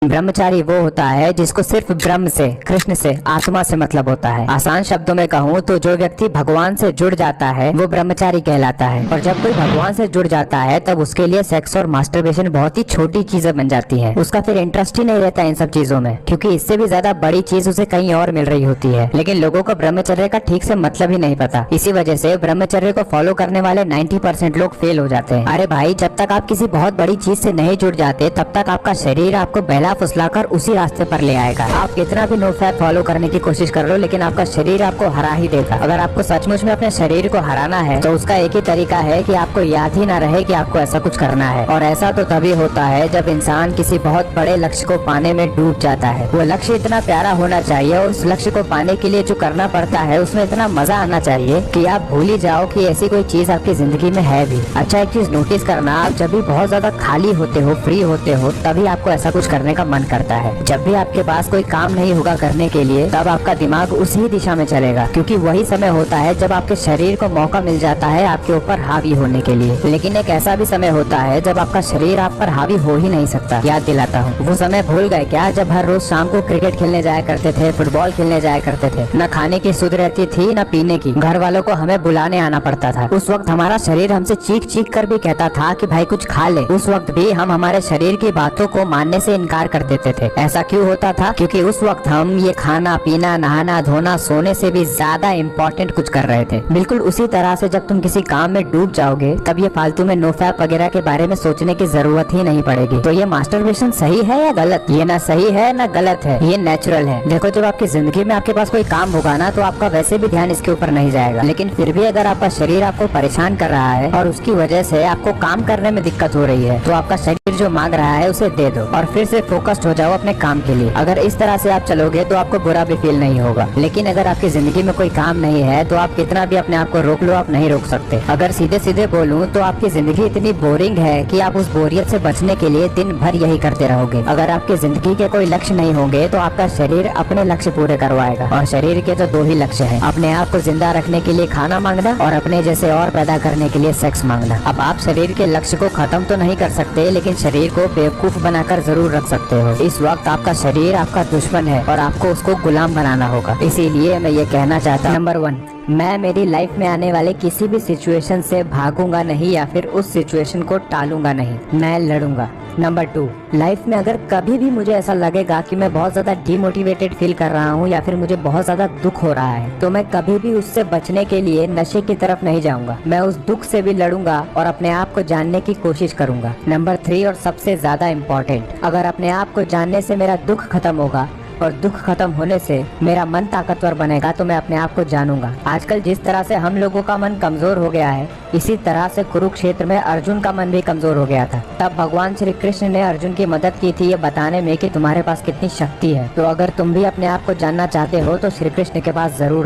ब्रह्मचारी वो होता है जिसको सिर्फ ब्रह्म से, कृष्ण से, आत्मा से मतलब होता है। आसान शब्दों में कहूँ तो जो व्यक्ति भगवान से जुड़ जाता है वो ब्रह्मचारी कहलाता है। और जब कोई भगवान से जुड़ जाता है तब उसके लिए सेक्स और मास्टरबेशन बहुत ही छोटी चीजें बन जाती है। उसका फिर इंटरेस्ट ही नहीं रहता इन सब चीजों में, क्योंकि इससे भी ज्यादा बड़ी चीज उसे कहीं और मिल रही होती है। लेकिन लोगों को ब्रह्मचर्य का ठीक से मतलब ही नहीं पता। इसी वजह से ब्रह्मचर्य को फॉलो करने वाले 90% लोग फेल हो जाते हैं। अरे भाई, जब तक आप किसी बहुत बड़ी चीज से नहीं जुड़ जाते तब तक आपका शरीर आपको बहला फुसलाकर उसी रास्ते पर ले आएगा। आप कितना भी नो फैप फॉलो करने की कोशिश कर लो, लेकिन आपका शरीर आपको हरा ही देगा। अगर आपको सचमुच में अपने शरीर को हराना है तो उसका एक ही तरीका है कि आपको याद ही ना रहे कि आपको ऐसा कुछ करना है। और ऐसा तो तभी होता है जब इंसान किसी बहुत बड़े लक्ष्य को पाने में डूब जाता है। वो लक्ष्य इतना प्यारा होना चाहिए और उस लक्ष्य को पाने के लिए जो करना पड़ता है उसमें इतना मजा आना चाहिए कि आप भूल ही जाओ कि ऐसी कोई चीज आपकी जिंदगी में है भी। अच्छा, एक चीज नोटिस करना, आप जब भी बहुत ज्यादा खाली होते हो, फ्री होते हो, तभी आपको ऐसा कुछ करने का मन करता है। जब भी आपके पास कोई काम नहीं होगा करने के लिए तब आपका दिमाग उसी दिशा में चलेगा, क्योंकि वही समय होता है जब आपके शरीर को मौका मिल जाता है आपके ऊपर हावी होने के लिए। लेकिन एक ऐसा भी समय होता है जब आपका शरीर आप पर हावी हो ही नहीं सकता। याद दिलाता हूँ, वो समय भूल गए क्या जब हर रोज शाम को क्रिकेट खेलने जाया करते थे, फुटबॉल खेलने जाया करते थे। न खाने की सुध रहती थी न पीने की, घर वालों को हमें बुलाने आना पड़ता था। उस वक्त हमारा शरीर हमसे चीख चीख कर भी कहता था कि भाई कुछ खा ले। उस वक्त भी हम हमारे शरीर की बातों को मानने से इनकार कर देते थे। ऐसा क्यों होता था? क्योंकि उस वक्त हम ये खाना पीना, नहाना धोना, सोने से भी ज्यादा इम्पोर्टेंट कुछ कर रहे थे। बिल्कुल उसी तरह से जब तुम किसी काम में डूब जाओगे तब ये फालतू में नो फैप वगैरह के बारे में सोचने की जरूरत ही नहीं पड़ेगी। तो ये मास्टरबेशन सही है या गलत? ये ना सही है ना गलत है, ये नेचुरल है। देखो, जब आपकी जिंदगी में आपके पास कोई काम होगा ना तो आपका वैसे भी ध्यान इसके ऊपर नहीं जाएगा। लेकिन फिर भी अगर आपका शरीर आपको परेशान कर रहा है और उसकी वजह से आपको काम करने में दिक्कत हो रही है तो आपका शरीर जो मांग रहा है उसे दे दो और फिर से फोकस्ड हो जाओ अपने काम के लिए। अगर इस तरह से आप चलोगे तो आपको बुरा भी फील नहीं होगा। लेकिन अगर आपकी जिंदगी में कोई काम नहीं है तो आप कितना भी अपने आप को रोक लो, आप नहीं रोक सकते। अगर सीधे सीधे बोलूं तो आपकी जिंदगी इतनी बोरिंग है कि आप उस बोरियत से बचने के लिए दिन भर यही करते रहोगे। अगर आपकी जिंदगी के कोई लक्ष्य नहीं होंगे तो आपका शरीर अपने लक्ष्य पूरे करवाएगा। और शरीर के तो दो ही लक्ष्य हैं, अपने आप को जिंदा रखने के लिए खाना मांगना और अपने जैसे और पैदा करने के लिए सेक्स मांगना। अब आप शरीर के लक्ष्य को खत्म तो नहीं कर सकते, लेकिन शरीर को बेवकूफ बनाकर जरूर रख सकते हो। इस वक्त आपका शरीर आपका दुश्मन है और आपको उसको गुलाम बनाना होगा। इसीलिए मैं ये कहना चाहता हूँ, नंबर 1, मैं मेरी लाइफ में आने वाले किसी भी सिचुएशन से भागूंगा नहीं या फिर उस सिचुएशन को टालूंगा नहीं, मैं लड़ूंगा। नंबर 2, लाइफ में अगर कभी भी मुझे ऐसा लगेगा कि मैं बहुत ज्यादा डिमोटिवेटेड फील कर रहा हूँ या फिर मुझे बहुत ज्यादा दुख हो रहा है तो मैं कभी भी उससे बचने के लिए नशे की तरफ नहीं जाऊंगा। मैं उस दुख से भी लड़ूंगा और अपने आप को जानने की कोशिश करूंगा। नंबर 3 और सबसे ज्यादा इम्पोर्टेंट, अगर अपने आप को जानने से मेरा दुख खत्म होगा और दुख खत्म होने से मेरा मन ताकतवर बनेगा तो मैं अपने आप को जानूंगा। आजकल जिस तरह से हम लोगों का मन कमजोर हो गया है, इसी तरह से कुरुक्षेत्र में अर्जुन का मन भी कमजोर हो गया था। तब भगवान श्री कृष्ण ने अर्जुन की मदद की थी ये बताने में कि तुम्हारे पास कितनी शक्ति है। तो अगर तुम भी अपने आप को जानना चाहते हो तो श्री कृष्ण के पास जरूर